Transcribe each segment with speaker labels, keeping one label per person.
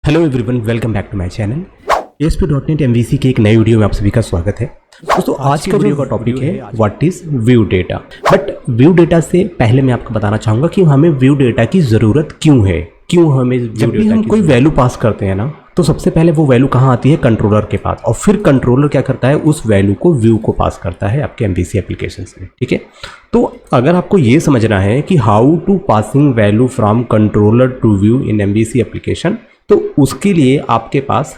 Speaker 1: Hello everyone, welcome back to my channel ASP.NET MVC के एक नए वीडियो में आप सभी का स्वागत है। दोस्तों आज का वीडियो का टॉपिक है what is view data. But view data से पहले मैं आपको बताना चाहूँगा कि हमें व्यू डेटा की ज़रूरत क्यों है, क्यों हमें जब भी हम कोई वैल्यू पास करते हैं ना, तो सबसे पहले वो वैल्यू कहाँ आती है, कंट्रोलर के पास, और फिर कंट्रोलर क्या करता है, उस वैल्यू को व्यू को पास करता है आपके MVC एप्लीकेशन में। ठीक है, तो अगर आपको ये समझना है कि how to passing value from controller to view in MVC application, तो उसके लिए आपके पास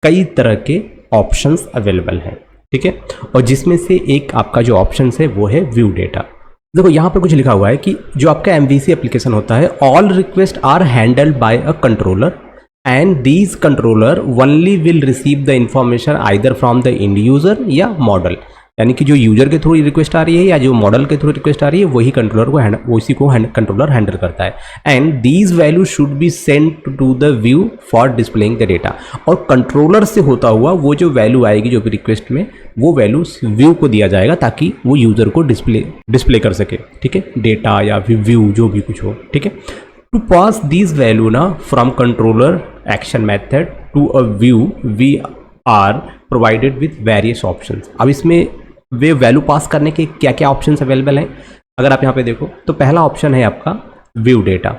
Speaker 1: कई तरह के ऑप्शंस अवेलेबल हैं। ठीक है, और जिसमें से एक आपका जो ऑप्शन है वो है व्यू डेटा। देखो यहाँ पर कुछ लिखा हुआ है कि जो आपका MVC एप्लीकेशन होता है, all request are handled by a controller and these controller only will receive the information either from the end user या मॉडल, यानी कि जो यूजर के थ्रू रिक्वेस्ट आ रही है या जो मॉडल के थ्रू रिक्वेस्ट आ रही है वही कंट्रोलर को उसी को कंट्रोलर हैंडल करता है। And these value should be sent to the view for displaying the data, और कंट्रोलर से होता हुआ वो जो वैल्यू आएगी जो भी रिक्वेस्ट में, वो वैल्यू व्यू को दिया जाएगा ताकि वो यूजर को डिस्प्ले कर सके। ठीक है, डेटा या व्यू जो भी कुछ हो। ठीक है, टू पास दीज वैल्यू ना from controller action method to a view we are provided with various options. अब इसमें वे वैल्यू पास करने के क्या क्या ऑप्शंस अवेलेबल हैं, अगर आप यहाँ पे देखो तो पहला ऑप्शन है आपका व्यू डेटा।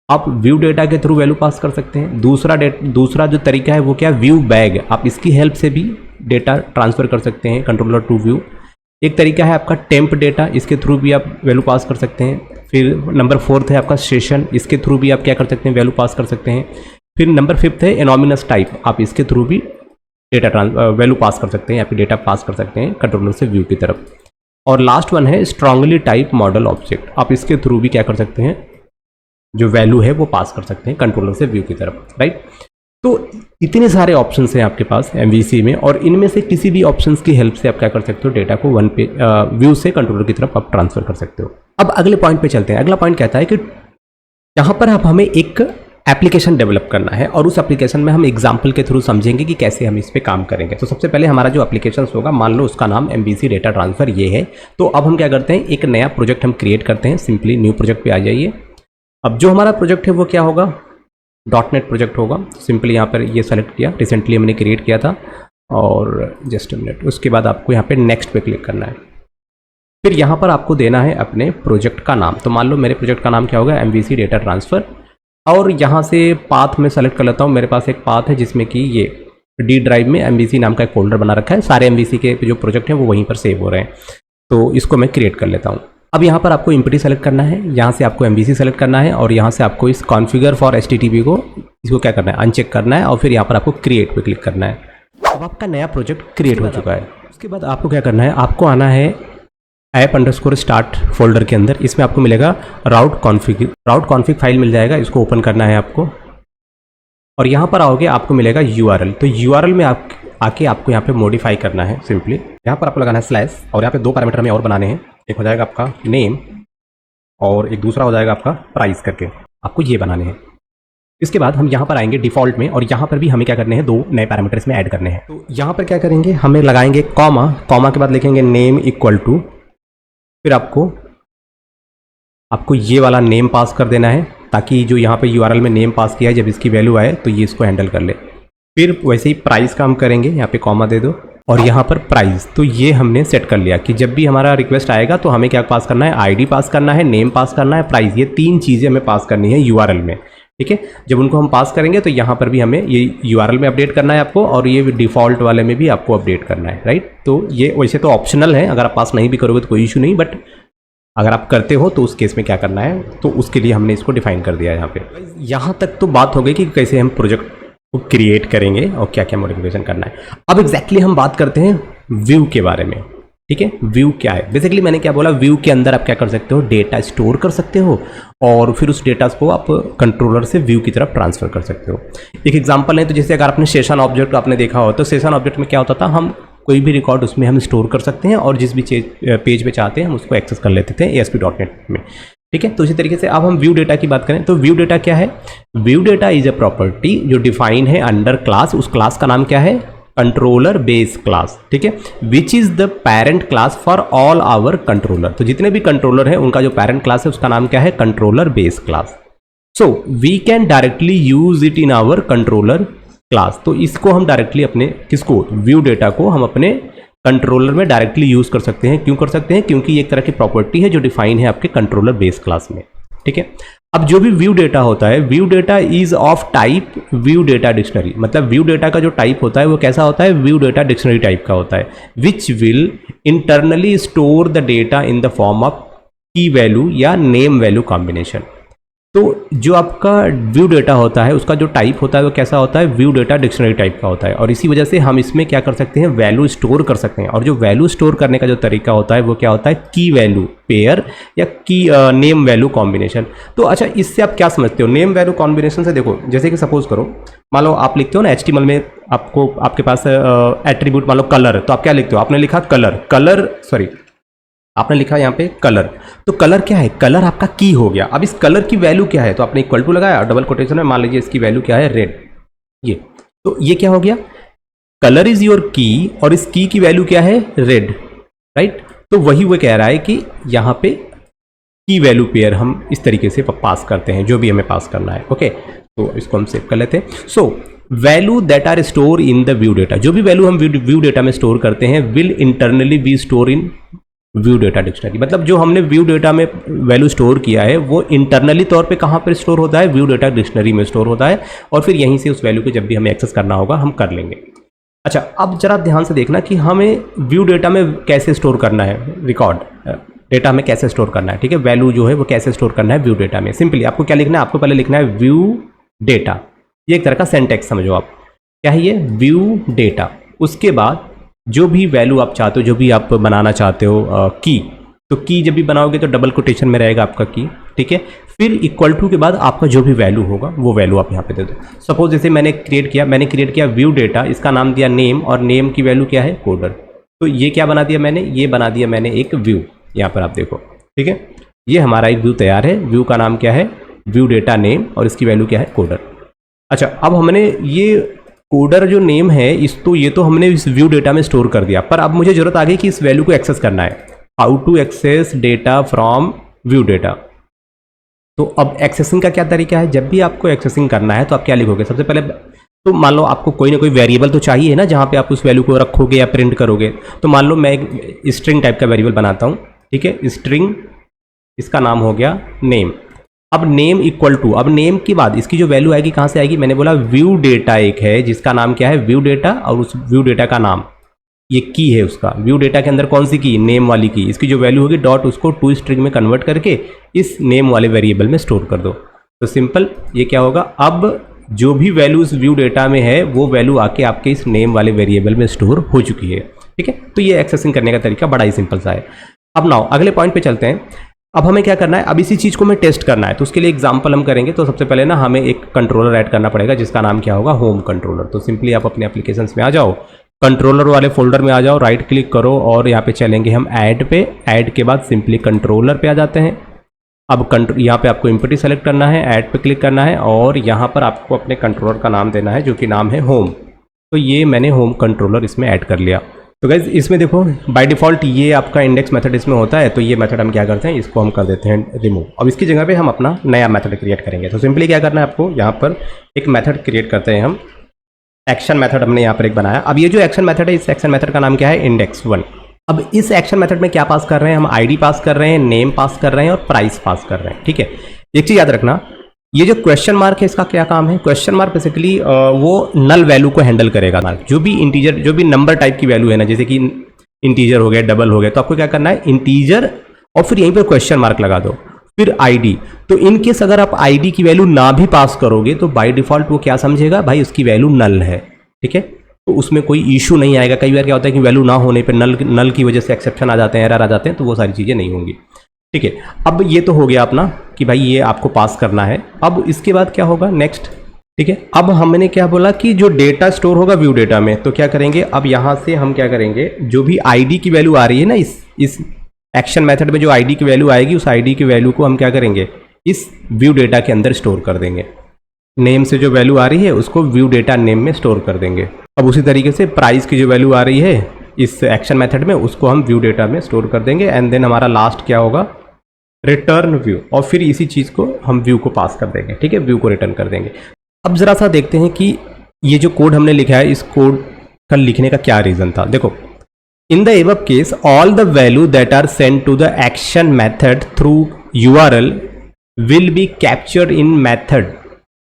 Speaker 1: आप व्यू डेटा के थ्रू वैल्यू पास कर सकते हैं। दूसरा जो तरीका है वो क्या, व्यू बैग। आप इसकी हेल्प से भी डेटा ट्रांसफ़र कर सकते हैं कंट्रोलर टू व्यू। एक तरीका है आपका टेम्प डेटा, इसके थ्रू भी आप वैल्यू पास कर सकते हैं। फिर नंबर 4 है आपका सेशन, इसके थ्रू भी आप क्या कर सकते हैं, वैल्यू पास कर सकते हैं। फिर नंबर 5 है एनोमिनस टाइप, आप इसके थ्रू भी डेटा वैल्यू पास कर सकते हैं या फिर डेटा पास कर सकते हैं कंट्रोलर से व्यू की तरफ। और लास्ट वन है स्ट्रांगली टाइप मॉडल ऑब्जेक्ट, आप इसके थ्रू भी क्या कर सकते हैं, जो वैल्यू है वो पास कर सकते हैं कंट्रोलर से व्यू की तरफ। राइट, तो इतने सारे ऑप्शंस हैं आपके पास MVC में, और इनमें से किसी भी ऑप्शंस की हेल्प से आप क्या कर सकते हो, डेटा को व्यू से कंट्रोलर की तरफ आप ट्रांसफर कर सकते हो। अब अगले पॉइंट पे चलते हैं। अगला पॉइंट कहता है कि यहाँ पर आप हमें एक एप्लीकेशन डेवलप करना है, और उस एप्लीकेशन में हम एग्जाम्पल के थ्रू समझेंगे कि कैसे हम इस पे काम करेंगे। तो सबसे पहले हमारा जो एप्लीकेशन होगा, मान लो उसका नाम MVC डेटा ट्रांसफ़र ये है। तो अब हम क्या करते हैं, एक नया प्रोजेक्ट हम क्रिएट करते हैं। सिंपली न्यू प्रोजेक्ट पे आ जाइए। अब जो हमारा प्रोजेक्ट है वो क्या होगा, .NET प्रोजेक्ट होगा। सिंपली यहाँ पर ये सेलेक्ट किया, रिसेंटली हमने क्रिएट किया था, और जस्ट मिनट, उसके बाद आपको यहाँ पर नेक्स्ट पे क्लिक करना है। फिर यहाँ पर आपको देना है अपने प्रोजेक्ट का नाम। तो मान लो मेरे प्रोजेक्ट का नाम क्या होगा, MVC डेटा ट्रांसफ़र। और यहाँ से पाथ में सेलेक्ट कर लेता हूँ। मेरे पास एक पाथ है जिसमें कि ये D ड्राइव में MVC नाम का एक फोल्डर बना रखा है। सारे MVC के जो प्रोजेक्ट हैं वो वहीं पर सेव हो रहे हैं। तो इसको मैं क्रिएट कर लेता हूँ। अब यहाँ पर आपको एम्प्टी सेलेक्ट करना है, यहाँ से आपको MVC सेलेक्ट करना है, और यहाँ से आपको इस कॉन्फ़िगर फॉर HTTP को इसको क्या करना है, अनचेक करना है, और फिर यहाँ पर आपको क्रिएट पे क्लिक करना है। अब आपका नया प्रोजेक्ट क्रिएट हो चुका है। उसके बाद आपको क्या करना है, आपको आना है app_start फोल्डर के अंदर। इसमें आपको मिलेगा राउट कॉन्फ़िग फाइल मिल जाएगा, इसको ओपन करना है आपको। और यहाँ पर आओगे आपको मिलेगा URL। तो URL में आके आपको यहाँ पे मॉडिफाई करना है। सिंपली यहाँ पर आपको लगाना है स्लैश, और यहाँ पे 2 पैरामीटर हमें और बनाने हैं। एक हो जाएगा आपका नेम, और एक दूसरा हो जाएगा आपका प्राइस करके, आपको ये बनाने हैं। इसके बाद हम यहाँ पर आएंगे डिफ़ॉल्ट में, और यहाँ पर भी हमें क्या करने हैं, 2 नए पैरामीटर इसमें ऐड करने हैं। तो यहाँ पर क्या करेंगे, हमें लगाएंगे कॉमा के बाद लिखेंगे नेम इक्वल टू, फिर आपको ये वाला नेम पास कर देना है, ताकि जो यहाँ पे URL में नेम पास किया है, जब इसकी वैल्यू आए तो ये इसको हैंडल कर ले। फिर वैसे ही प्राइस का हम करेंगे, यहाँ पे कॉमा दे दो, और यहाँ पर प्राइस। तो ये हमने सेट कर लिया कि जब भी हमारा रिक्वेस्ट आएगा तो हमें क्या पास करना है, ID पास करना है, नेम पास करना है, प्राइस, ये 3 चीज़ें हमें पास करनी है URL में। ठीक है, जब उनको हम पास करेंगे तो यहाँ पर भी हमें ये URL में अपडेट करना है आपको, और ये डिफ़ॉल्ट वाले में भी आपको अपडेट करना है। राइट, तो ये वैसे तो ऑप्शनल है, अगर आप पास नहीं भी करोगे तो कोई इशू नहीं, बट अगर आप करते हो तो उस केस में क्या करना है, तो उसके लिए हमने इसको डिफाइन कर दिया है यहाँ पे। यहाँ तक तो बात हो गई कि कैसे हम प्रोजेक्ट को क्रिएट करेंगे और क्या क्या मॉडिफिकेशन करना है। अब एग्जैक्टली हम बात करते हैं व्यू के बारे में। ठीक है, व्यू क्या है, बेसिकली मैंने क्या बोला, व्यू के अंदर आप क्या कर सकते हो, डेटा स्टोर कर सकते हो, और फिर उस डेटा को आप कंट्रोलर से व्यू की तरफ ट्रांसफर कर सकते हो। एक एग्जांपल है, तो जैसे अगर आपने सेशन ऑब्जेक्ट आपने देखा हो, तो सेशन ऑब्जेक्ट में क्या होता था, हम कोई भी रिकॉर्ड उसमें हम स्टोर कर सकते हैं, और जिस भी पेज पे चाहते हैं हम उसको एक्सेस कर लेते थे ASP.NET में। ठीक है, तो इसी तरीके से अब हम व्यू डेटा की बात करें तो व्यू डेटा क्या है, view data is a property जो डिफाइन है अंडर क्लास। उस क्लास का नाम क्या है, कंट्रोलर बेस क्लास। ठीक है, which is the parent class for all our controller. तो जितने भी कंट्रोलर हैं उनका जो पेरेंट क्लास है उसका नाम क्या है, controller base class. So we can directly use it in our controller class. तो इसको हम डायरेक्टली अपने किसको, व्यू डेटा को हम अपने कंट्रोलर में डायरेक्टली यूज कर सकते हैं। क्यों कर सकते हैं? क्योंकि ये एक तरह की प्रॉपर्टी है जो डिफाइन है आपके कंट्रोलर बेस क्लास में, ठीक है। अब जो भी व्यू डेटा होता है, view data is of type view data dictionary. मतलब व्यू डेटा का जो टाइप होता है वो कैसा होता है? व्यू डेटा डिक्शनरी टाइप का होता है, which will internally store the data in the form of की वैल्यू या नेम वैल्यू कॉम्बिनेशन। तो जो आपका व्यू डेटा होता है उसका जो टाइप होता है वो कैसा होता है? व्यू डेटा डिक्शनरी टाइप का होता है। और इसी वजह से हम इसमें क्या कर सकते हैं? वैल्यू स्टोर कर सकते हैं। और जो वैल्यू स्टोर करने का जो तरीका होता है वो क्या होता है? की वैल्यू पेयर या की नेम वैल्यू कॉम्बिनेशन। तो अच्छा, इससे आप क्या समझते हो? नेम वैल्यू कॉम्बिनेशन से देखो, जैसे कि सपोज करो, मान लो आप लिखते हो ना HTML में, आपको आपके पास एट्रीब्यूट मान लो कलर, तो आप क्या लिखते हो? आपने लिखा आपने लिखा यहाँ पे कलर। तो कलर क्या है? कलर आपका की हो गया। अब इस कलर की वैल्यू क्या है? तो आपने इक्वल टू लगाया, डबल कोटेशन में मान लीजिए इसकी वैल्यू क्या है? रेड। ये तो ये क्या हो गया? कलर इज योर की और इस की वैल्यू क्या है? Red, right. तो वही वो कह रहा है कि यहाँ पे की वैल्यू पेयर हम इस तरीके से पास करते हैं, जो भी हमें पास करना है। ओके, तो इसको हम सेव कर लेते हैं। So value that are store in the view data, जो भी वैल्यू हम व्यू डेटा में स्टोर करते हैं, will internally B store in view data dictionary. मतलब जो हमने व्यू डेटा में वैल्यू स्टोर किया है वो इंटरनली तौर पे कहाँ पर स्टोर होता है? व्यू डेटा डिक्शनरी में स्टोर होता है। और फिर यहीं से उस वैल्यू को जब भी हमें एक्सेस करना होगा हम कर लेंगे। अच्छा, अब जरा ध्यान से देखना कि हमें व्यू डेटा में कैसे स्टोर करना है, रिकॉर्ड डेटा में कैसे स्टोर करना है, ठीक है। वैल्यू जो है वो कैसे स्टोर करना है व्यू डेटा में। सिंपली आपको क्या लिखना है? आपको पहले लिखना है व्यू डेटा। ये एक तरह का सेंटेक्स समझो आप, क्या है ये? View data. उसके बाद जो भी वैल्यू आप चाहते हो, जो भी आप बनाना चाहते हो की, तो की जब भी बनाओगे तो डबल कोटेशन में रहेगा आपका की, ठीक है। फिर इक्वल टू के बाद आपका जो भी वैल्यू होगा वो वैल्यू आप यहाँ पे दे दो। सपोज जैसे मैंने क्रिएट किया व्यू डेटा, इसका नाम दिया नेम, और नेम की वैल्यू क्या है? कोडर। तो ये क्या बना दिया मैंने? ये बना दिया मैंने एक व्यू। यहाँ पर आप देखो, ठीक है, ये हमारा एक व्यू तैयार है। व्यू का नाम क्या है? व्यू डेटा नेम, और इसकी वैल्यू क्या है? कोडर। अच्छा, अब हमने ये कोडर जो नेम है ये तो हमने इस व्यू डेटा में स्टोर कर दिया, पर अब मुझे जरूरत आ गई कि इस वैल्यू को एक्सेस करना है। How to access data from view data. तो अब एक्सेसिंग का क्या तरीका है? जब भी आपको एक्सेसिंग करना है तो आप क्या लिखोगे? सबसे पहले तो मान लो आपको कोई ना कोई वेरिएबल तो चाहिए ना जहाँ पे आप उस वैल्यू को रखोगे या प्रिंट करोगे। तो मान लो मैं एक स्ट्रिंग टाइप का वेरिएबल बनाता हूँ, ठीक है। स्ट्रिंग, इसका नाम हो गया नेम। अब नेम इक्वल टू, अब नेम के बाद इसकी जो वैल्यू आएगी कहाँ से आएगी? मैंने बोला व्यू डेटा एक है जिसका नाम क्या है? View data. और उस व्यू डेटा का नाम ये की है उसका। व्यू डेटा के अंदर कौन सी की? नेम वाली की। इसकी जो वैल्यू होगी डॉट, उसको टू स्ट्रिंग में कन्वर्ट करके इस नेम वाले वेरिएबल में स्टोर कर दो। तो सिंपल ये क्या होगा? अब जो भी वैल्यू इस व्यू डेटा में है वो वैल्यू आके आपके इस नेम वाले वेरिएबल में स्टोर हो चुकी है, ठीक है। तो ये एक्सेसिंग करने का तरीका बड़ा ही सिंपल सा है। अब नाउ अगले पॉइंट पे चलते हैं। अब हमें क्या करना है? अब इसी चीज़ को हमें टेस्ट करना है, तो उसके लिए एग्जांपल हम करेंगे। तो सबसे पहले ना हमें एक कंट्रोलर ऐड करना पड़ेगा जिसका नाम क्या होगा? Home controller. तो सिंपली आप अपने एप्लीकेशंस में आ जाओ, कंट्रोलर वाले फोल्डर में आ जाओ, राइट क्लिक करो और यहाँ पे चलेंगे हम ऐड पे। ऐड के बाद सिंपली कंट्रोलर पे आ जाते हैं। अब यहाँ पे आपको इम्पोर्टी सेलेक्ट करना है, ऐड पे क्लिक करना है और यहाँ पर आपको अपने कंट्रोलर का नाम देना है जो कि नाम है होम। तो ये मैंने होम कंट्रोलर इसमें ऐड कर लिया। तो गाइज इसमें देखो बाय डिफ़ॉल्ट ये आपका इंडेक्स मेथड इसमें होता है, तो ये मेथड हम क्या करते हैं? इसको हम कर देते हैं रिमूव। अब इसकी जगह पे हम अपना नया मेथड क्रिएट करेंगे। तो सिंपली क्या करना है आपको? यहाँ पर एक मेथड क्रिएट करते हैं हम। एक्शन मेथड हमने यहाँ पर एक बनाया। अब ये जो एक्शन मेथड है, इस एक्शन मेथड का नाम क्या है? index1। अब इस एक्शन मेथड में क्या पास कर रहे हैं हम? आईडी पास कर रहे हैं, नेम पास कर रहे हैं और प्राइस पास कर रहे हैं, ठीक है। एक चीज़ याद रखना, ये जो क्वेश्चन मार्क है इसका क्या काम है? क्वेश्चन मार्क बेसिकली वो नल वैल्यू को हैंडल करेगा। जो भी इंटीजर, जो भी नंबर टाइप की वैल्यू है ना, जैसे कि इंटीजर हो गया, डबल हो गया, तो आपको क्या करना है? इंटीजर और फिर यहीं पर क्वेश्चन मार्क लगा दो, फिर आईडी। तो इनकेस अगर आप आईडी की वैल्यू ना भी पास करोगे तो बाय डिफॉल्ट वो क्या समझेगा? भाई उसकी वैल्यू नल है, ठीक है। तो उसमें कोई इशू नहीं आएगा। कई बार क्या होता है कि वैल्यू ना होने पर नल की वजह से एक्सेप्शन आ जाते हैं, एरर आ जाते हैं, तो वो सारी चीज़ें नहीं होंगी, ठीक है। अब ये तो हो गया अपना कि भाई ये आपको पास करना है। अब इसके बाद क्या होगा नेक्स्ट? ठीक है, अब हमने क्या बोला कि जो डेटा स्टोर होगा व्यू डेटा में, तो क्या करेंगे? अब यहाँ से हम क्या करेंगे? जो भी आईडी की वैल्यू आ रही है ना, इस एक्शन मेथड में जो आईडी की वैल्यू आएगी, उस आईडी की वैल्यू को हम क्या करेंगे? इस व्यू डेटा के अंदर स्टोर कर देंगे। नेम से जो वैल्यू आ रही है उसको व्यू डेटा नेम में स्टोर कर देंगे। अब उसी तरीके से प्राइस की जो वैल्यू आ रही है इस एक्शन मेथड में, उसको हम व्यू डेटा में स्टोर कर देंगे। एंड देन हमारा लास्ट क्या होगा? रिटर्न व्यू, और फिर इसी चीज़ को हम व्यू को पास कर देंगे, ठीक है, व्यू को रिटर्न कर देंगे। अब ज़रा सा देखते हैं कि ये जो कोड हमने लिखा है, इस कोड का लिखने का क्या रीज़न था। देखो, in the above case all the value that are send to the action method through URL will be captured in method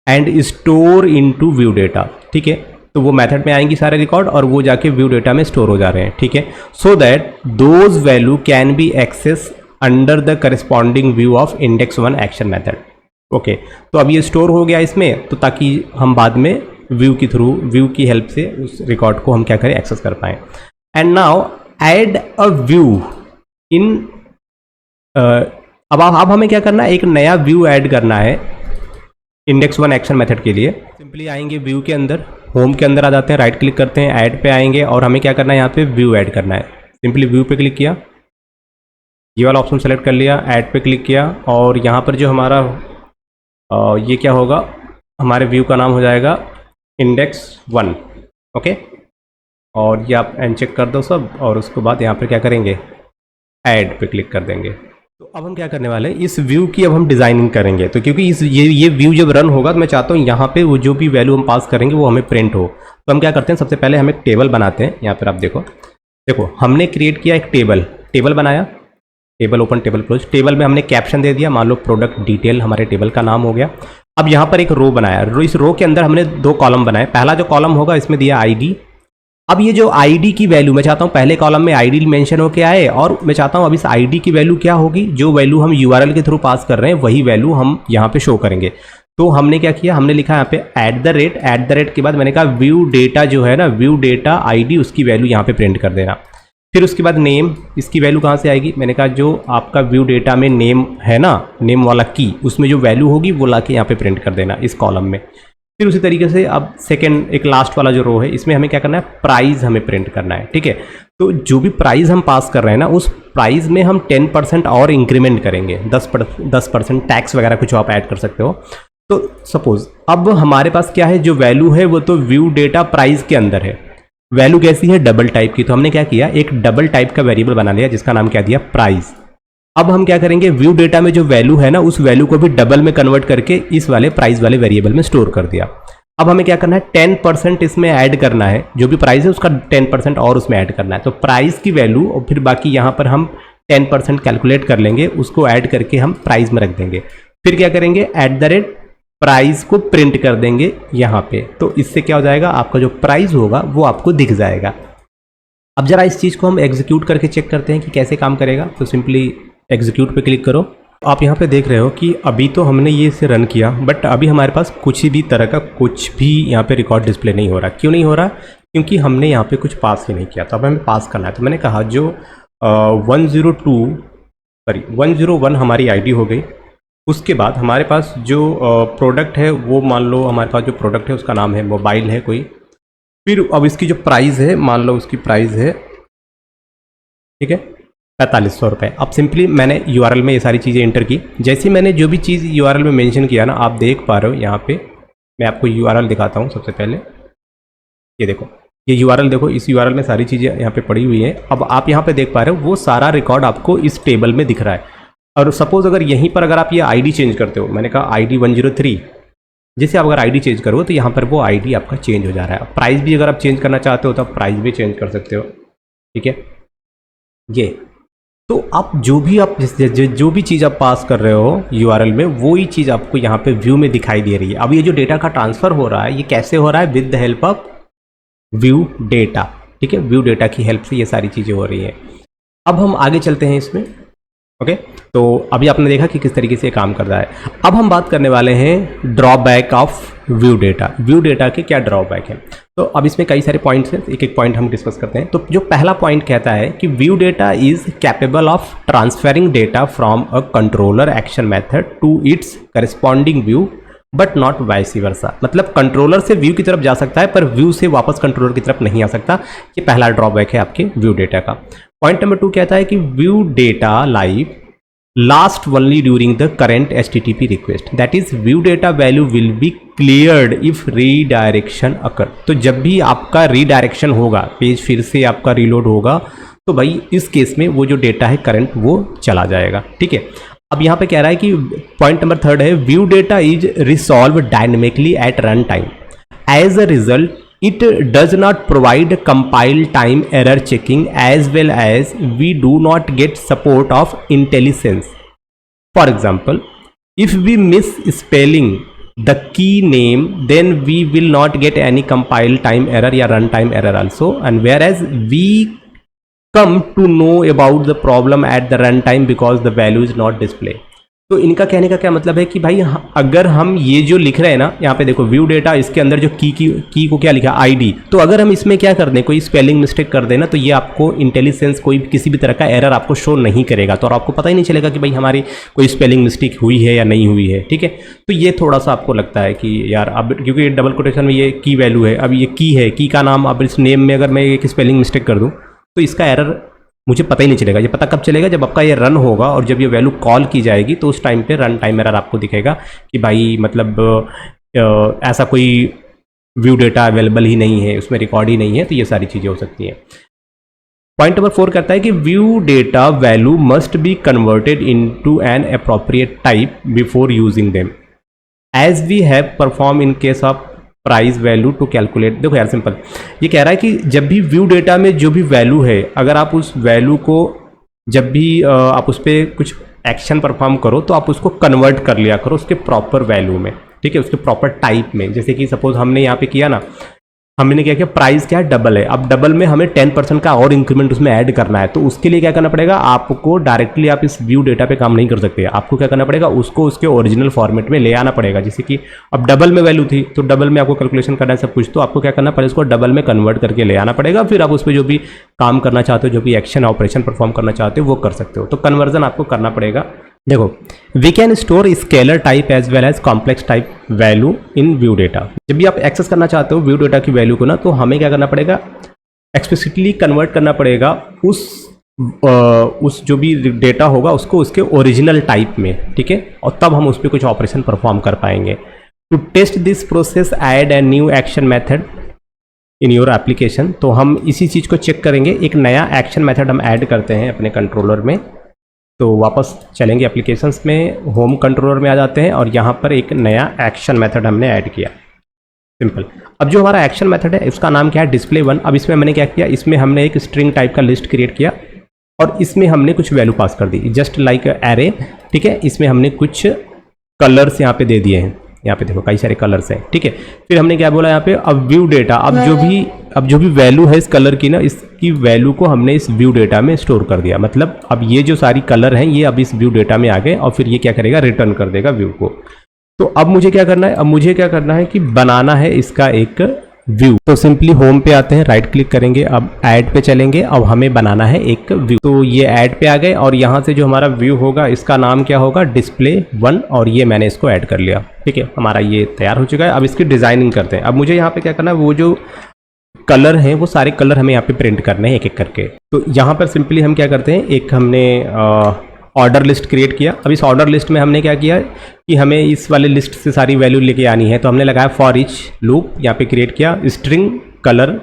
Speaker 1: and store into view data, ठीक है। तो वो मेथड में आएंगी सारे रिकॉर्ड और वो जाके व्यू डेटा में स्टोर हो जा रहे हैं, ठीक है। So that those value can be access under the corresponding view of index 1 action method. Okay, तो अब ये स्टोर हो गया इसमें, तो ताकि हम बाद में व्यू की हेल्प से उस रिकॉर्ड को हम क्या करें, एक्सेस कर पाएँ। And now add a view इन, अब हमें क्या करना है, एक नया व्यू ऐड करना है इंडेक्स 1 एक्शन मेथड के लिए। सिंपली आएंगे व्यू के अंदर, होम के अंदर आ जाते हैं, राइट क्लिक करते हैं, ऐड पे आएंगे और हमें क्या करना है, यहाँ पे व्यू ऐड करना है। सिंपली व्यू पे क्लिक किया, ये वाला ऑप्शन सेलेक्ट कर लिया, ऐड पे क्लिक किया और यहाँ पर जो हमारा ये क्या होगा, हमारे व्यू का नाम हो जाएगा इंडेक्स 1, ओके। और ये आप अनचेक कर दो सब, और उसके बाद यहाँ पर क्या करेंगे, ऐड पे क्लिक कर देंगे। तो अब हम क्या करने वाले हैं, इस व्यू की अब हम डिज़ाइनिंग करेंगे। तो क्योंकि ये व्यू जब रन होगा तो मैं चाहता हूँ यहाँ पे वो जो भी वैल्यू हम पास करेंगे वो हमें प्रिंट हो। तो हम क्या करते हैं, सबसे पहले हम एक टेबल बनाते हैं। यहाँ पर आप देखो हमने क्रिएट किया एक टेबल बनाया, table open, table close. Table में हमने कैप्शन दे दिया, मान लो प्रोडक्ट डिटेल हमारे टेबल का नाम हो गया। अब यहाँ पर एक रो बनाया, इस रो के अंदर हमने 2 कॉलम बनाए। पहला जो कॉलम होगा इसमें दिया ID। अब ये जो ID की वैल्यू, मैं चाहता हूँ पहले कॉलम में ID मेंशन होके आए, और मैं चाहता हूँ अब इस ID की वैल्यू क्या होगी, जो वैल्यू हम URL के थ्रू पास कर रहे हैं वही वैल्यू हम यहाँ पे शो करेंगे। तो हमने क्या किया, हमने लिखा यहाँ पे @ के बाद मैंने कहा व्यू डेटा जो है ना, व्यू डेटा ID उसकी वैल्यू यहाँ पे प्रिंट कर देना। फिर उसके बाद नेम, इसकी वैल्यू कहाँ से आएगी, मैंने कहा जो आपका व्यू डेटा में नेम है ना, नेम वाला की, उसमें जो वैल्यू होगी वो ला के यहाँ पे प्रिंट कर देना इस कॉलम में। फिर उसी तरीके से अब सेकंड, एक लास्ट वाला जो रो है, इसमें हमें क्या करना है, प्राइस हमें प्रिंट करना है, ठीक है। तो जो भी प्राइस हम पास कर रहे हैं ना, उस प्राइस में हम 10% और इंक्रीमेंट करेंगे, 10% टैक्स वगैरह कुछ आप ऐड कर सकते हो। तो सपोज अब हमारे पास क्या है, जो वैल्यू है वो तो व्यू डेटा प्राइस के अंदर है। वैल्यू कैसी है, डबल टाइप की। तो हमने क्या किया, एक डबल टाइप का वेरिएबल बना लिया जिसका नाम क्या दिया, प्राइस। अब हम क्या करेंगे, व्यू डेटा में जो वैल्यू है ना, उस वैल्यू को भी डबल में कन्वर्ट करके इस वाले प्राइस वाले वेरिएबल में स्टोर कर दिया। अब हमें क्या करना है, 10% इसमें ऐड करना है, जो भी प्राइस है उसका 10% और उसमें ऐड करना है। तो प्राइस की वैल्यू और फिर बाकी यहाँ पर हम 10% कैलकुलेट कर लेंगे, उसको ऐड करके हम प्राइस में रख देंगे। फिर क्या करेंगे, प्राइस को प्रिंट कर देंगे यहाँ पे। तो इससे क्या हो जाएगा, आपका जो प्राइस होगा वो आपको दिख जाएगा। अब जरा इस चीज़ को हम एग्जीक्यूट करके चेक करते हैं कि कैसे काम करेगा। तो सिंपली एग्जीक्यूट पे क्लिक करो। आप यहाँ पे देख रहे हो कि अभी तो हमने ये इसे रन किया, बट अभी हमारे पास कुछ भी तरह का कुछ भी यहाँ पे रिकॉर्ड डिस्प्ले नहीं हो रहा। क्यों नहीं हो रहा, क्योंकि हमने यहाँ पे कुछ पास ही नहीं किया। तो अब हमें पास करना है। तो मैंने कहा जो 101 हमारी ID हो गई। उसके बाद हमारे पास जो प्रोडक्ट है वो, मान लो हमारे पास जो प्रोडक्ट है उसका नाम है मोबाइल है कोई। फिर अब इसकी जो प्राइस है, मान लो उसकी प्राइस है, ठीक है, 4500 रुपये। अब सिंपली मैंने URL में ये सारी चीज़ें इंटर की। जैसे मैंने जो भी चीज़ URL में मेंशन किया ना, आप देख पा रहे हो यहाँ पे, मैं आपको URL दिखाता हूँ। सबसे पहले ये देखो, ये URL देखो, इस URL में सारी चीज़ें यहाँ पे पड़ी हुई हैं। अब आप यहाँ पे देख पा रहे हो वो सारा रिकॉर्ड आपको इस टेबल में दिख रहा है। और सपोज अगर यहीं पर अगर आप ये ID चेंज करते हो, मैंने कहा ID 103, जैसे आप अगर ID चेंज करो तो यहाँ पर वो ID आपका चेंज हो जा रहा है। प्राइस भी अगर आप चेंज करना चाहते हो तो आप प्राइस भी चेंज कर सकते हो, ठीक है। ये तो आप जो भी चीज़ आप पास कर रहे हो URL में, वो ही चीज़ आपको यहाँ पे व्यू में दिखाई दे रही है। अब ये जो डेटा का ट्रांसफ़र हो रहा है, ये कैसे हो रहा है, with the help of view data, ठीक है। व्यू डेटा की हेल्प से ये सारी चीज़ें हो रही हैं। अब हम आगे चलते हैं इसमें, ओके। तो अभी आपने देखा कि किस तरीके से काम कर रहा है। अब हम बात करने वाले हैं drawback of view data. View data के क्या ड्रॉबैक हैं। तो अब इसमें कई सारे पॉइंट्स हैं, एक एक पॉइंट हम डिस्कस करते हैं। तो जो पहला पॉइंट कहता है कि view data is capable of transferring data from a controller action method to its corresponding view but not vice versa. मतलब कंट्रोलर से व्यू की तरफ जा सकता है पर व्यू से वापस कंट्रोलर की तरफ नहीं आ सकता। ये पहला ड्रॉबैक है आपके व्यू डेटा का। पॉइंट नंबर 2 कहता है कि view data live last only during the current HTTP request, that is view data value will be cleared if redirection occur. तो जब भी आपका रीडायरेक्शन होगा, पेज फिर से आपका रीलोड होगा, तो भाई इस केस में वो जो डेटा है करंट वो चला जाएगा, ठीक है। अब यहाँ पे कह रहा है कि पॉइंट नंबर 3 है, view data is resolve dynamically at run time, as a result it does not provide compile time error checking as well as we do not get support of IntelliSense. For example, if we miss spelling the key name, then we will not get any compile time error या run time error also, and whereas we come to know about the problem at the run time because the value is not displayed. तो इनका कहने का क्या मतलब है कि भाई अगर हम ये जो लिख रहे हैं ना, यहाँ पे देखो व्यू डेटा, इसके अंदर जो की को क्या लिखा, आईडी, तो अगर हम इसमें क्या कर दें, कोई स्पेलिंग मिस्टेक कर देना, तो ये आपको इंटेलिजेंस कोई किसी भी तरह का एरर आपको शो नहीं करेगा, तो और आपको पता ही नहीं चलेगा कि भाई हमारी कोई स्पेलिंग मिस्टेक हुई है या नहीं हुई है। ठीक है, तो ये थोड़ा सा आपको लगता है कि यार अब क्योंकि डबल कोटेशन में ये की वैल्यू है, अब ये की है, की का नाम, अब इस नेम में अगर मैं एक स्पेलिंग मिस्टेक कर दूँ तो इसका एरर मुझे पता ही नहीं चलेगा। ये पता कब चलेगा, जब आपका ये रन होगा और जब ये वैल्यू कॉल की जाएगी तो उस टाइम पे रन टाइम एरर आपको दिखेगा कि भाई मतलब ऐसा कोई व्यू डेटा अवेलेबल ही नहीं है, उसमें रिकॉर्ड ही नहीं है, तो ये सारी चीज़ें हो सकती हैं। पॉइंट नंबर 4 कहता है कि view data value must be converted into an appropriate type before using them as we have perform in case of price value to calculate. देखो यार सिंपल, ये कह रहा है कि जब भी व्यू डेटा में जो भी वैल्यू है, अगर आप उस वैल्यू को जब भी आप उस पर कुछ एक्शन परफॉर्म करो तो आप उसको कन्वर्ट कर लिया करो उसके प्रॉपर वैल्यू में। ठीक है, उसके प्रॉपर टाइप में। जैसे कि सपोज हमने यहाँ पे किया ना, हमने क्या किया, प्राइस क्या है, डबल है, अब डबल में हमें 10% का और इंक्रीमेंट उसमें ऐड करना है, तो उसके लिए क्या करना पड़ेगा, आपको डायरेक्टली आप इस व्यू डेटा पे काम नहीं कर सकते, आपको क्या करना पड़ेगा, उसको उसके ओरिजिनल फॉर्मेट में ले आना पड़ेगा। जैसे कि अब डबल में वैल्यू थी तो डबल में आपको कैलकुलेशन करना है सब कुछ, तो आपको क्या करना पड़ेगा, उसको डबल में कन्वर्ट करके ले आना पड़ेगा, फिर आप उस पर जो भी काम करना चाहते हो, जो भी एक्शन ऑपरेशन परफॉर्म करना चाहते हो वो कर सकते हो। तो कन्वर्जन आपको करना पड़ेगा। देखो, we can store scalar type as well as complex type value in view data. जब भी आप एक्सेस करना चाहते हो व्यू डेटा की वैल्यू को ना, तो हमें क्या करना पड़ेगा, एक्सप्लिसिटली कन्वर्ट करना पड़ेगा उस जो भी डेटा होगा उसको उसके ओरिजिनल टाइप में। ठीक है, और तब हम उस पर कुछ ऑपरेशन परफॉर्म कर पाएंगे। To test this process add a new action method in your application. तो हम इसी चीज़ को चेक करेंगे, एक नया एक्शन मेथड हम ऐड करते हैं अपने कंट्रोलर में। तो वापस चलेंगे एप्लीकेशंस में, होम कंट्रोलर में आ जाते हैं और यहाँ पर एक नया एक्शन मेथड हमने ऐड किया। सिंपल, अब जो हमारा एक्शन मेथड है उसका नाम क्या है, डिस्प्ले 1। अब इसमें मैंने क्या किया, इसमें हमने एक स्ट्रिंग टाइप का लिस्ट क्रिएट किया और इसमें हमने कुछ वैल्यू पास कर दी, जस्ट लाइक एरे। ठीक है, इसमें हमने कुछ कलर्स यहाँ पे दे दिए हैं, यहाँ पे देखो कई सारे कलर्स हैं। ठीक है, फिर हमने क्या बोला यहाँ पे, अब व्यू डेटा, अब जो भी वैल्यू है इस कलर की ना, इसकी वैल्यू को हमने इस व्यू डेटा में स्टोर कर दिया। मतलब अब ये जो सारी कलर हैं ये अब इस व्यू डेटा में आ गए और फिर ये क्या करेगा, रिटर्न कर देगा व्यू को। तो अब मुझे क्या करना है, अब मुझे क्या करना है कि बनाना है इसका एक व्यू। तो सिंपली होम पे आते हैं, राइट क्लिक करेंगे, अब ऐड पे चलेंगे, अब हमें बनाना है एक व्यू। तो ये ऐड पे आ गए और यहाँ से जो हमारा व्यू होगा इसका नाम क्या होगा, डिस्प्ले 1, और ये मैंने इसको ऐड कर लिया। ठीक है, हमारा ये तैयार हो चुका है। अब इसकी डिजाइनिंग करते हैं। अब मुझे यहाँ पे क्या करना है, वो जो कलर हैं वो सारे कलर हमें यहाँ पे प्रिंट करने हैं एक एक करके। तो यहाँ पर सिंपली हम क्या करते हैं, एक हमने ऑर्डर लिस्ट क्रिएट किया। अब इस ऑर्डर लिस्ट में हमने क्या किया कि हमें इस वाले लिस्ट से सारी वैल्यू लेके आनी है, तो हमने लगाया फॉर ईच लूप, यहाँ पे क्रिएट किया string colour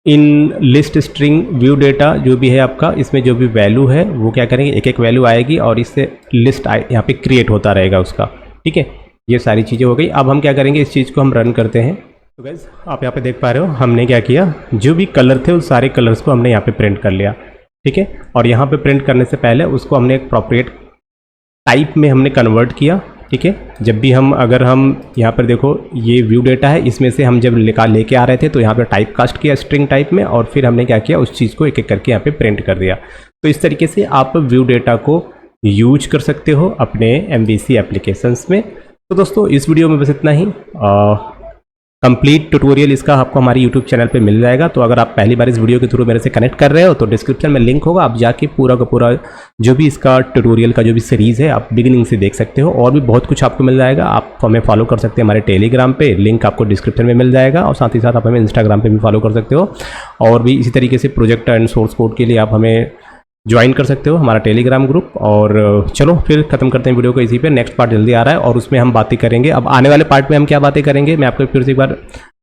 Speaker 1: in list string view data. जो भी है आपका इसमें जो भी वैल्यू है वो क्या करेंगे, एक एक वैल्यू आएगी और इससे लिस्ट यहाँ पे क्रिएट होता रहेगा उसका। ठीक है, ये सारी चीज़ें हो गई। अब हम क्या करेंगे, इस चीज़ को हम रन करते हैं। तो गाइस आप यहाँ पे देख पा रहे हो, हमने क्या किया, जो भी कलर थे उस सारे कलर्स को हमने यहाँ पे प्रिंट कर लिया। ठीक है, और यहाँ पे प्रिंट करने से पहले उसको हमने एक अप्रोप्रिएट टाइप में हमने कन्वर्ट किया। ठीक है, जब भी अगर हम यहाँ पर देखो ये व्यू डेटा है, इसमें से हम जब लेके आ रहे थे तो यहाँ पे टाइप कास्ट किया स्ट्रिंग टाइप में, और फिर हमने क्या किया, उस चीज़ को एक एक करके यहाँ पे प्रिंट कर दिया। तो इस तरीके से आप व्यू डेटा को यूज कर सकते हो अपने MVC एप्लीकेशंस में। तो दोस्तों इस वीडियो में बस इतना ही। कंप्लीट ट्यूटोरियल इसका आपको हमारे यूट्यूब चैनल पे मिल जाएगा। तो अगर आप पहली बार इस वीडियो के थ्रू मेरे से कनेक्ट कर रहे हो तो डिस्क्रिप्शन में लिंक होगा, आप जाके पूरा का पूरा जो भी इसका ट्यूटोरियल का जो भी सीरीज़ है आप बिगिनिंग से देख सकते हो, और भी बहुत कुछ आपको मिल जाएगा। आप हमें फॉलो कर सकते हैं हमारे टेलीग्राम पे, लिंक आपको डिस्क्रिप्शन में मिल जाएगा, और साथ ही साथ आप हमें इंस्टाग्राम पर भी फॉलो कर सकते हो। और भी इसी तरीके से प्रोजेक्ट एंड सोर्स कोड के लिए आप हमें ज्वाइन कर सकते हो हमारा टेलीग्राम ग्रुप। और चलो फिर खत्म करते हैं वीडियो को इसी पे। नेक्स्ट पार्ट जल्दी आ रहा है और उसमें हम बातें करेंगे। अब आने वाले पार्ट में हम क्या बातें करेंगे, मैं आपको फिर से एक बार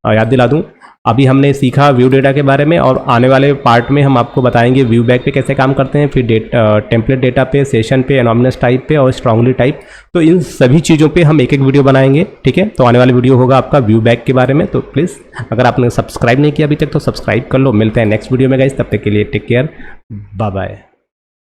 Speaker 1: याद दिला दूं। अभी हमने सीखा व्यू डेटा के बारे में, और आने वाले पार्ट में हम आपको बताएंगे व्यू बैक पे कैसे काम करते हैं, फिर टेम्पलेट डेटा पे, सेशन पे, एनोमिनस टाइप पे और स्ट्रांगली टाइप। तो इन सभी चीज़ों पे हम एक एक वीडियो बनाएंगे, ठीक है। तो आने वाली वीडियो होगा आपका व्यू बैक के बारे में। तो प्लीज़ अगर आपने सब्सक्राइब नहीं किया अभी तक तो सब्सक्राइब कर लो। मिलते हैं नेक्स्ट वीडियो में गाइस, तब तक के लिए टेक केयर, बाय बाय।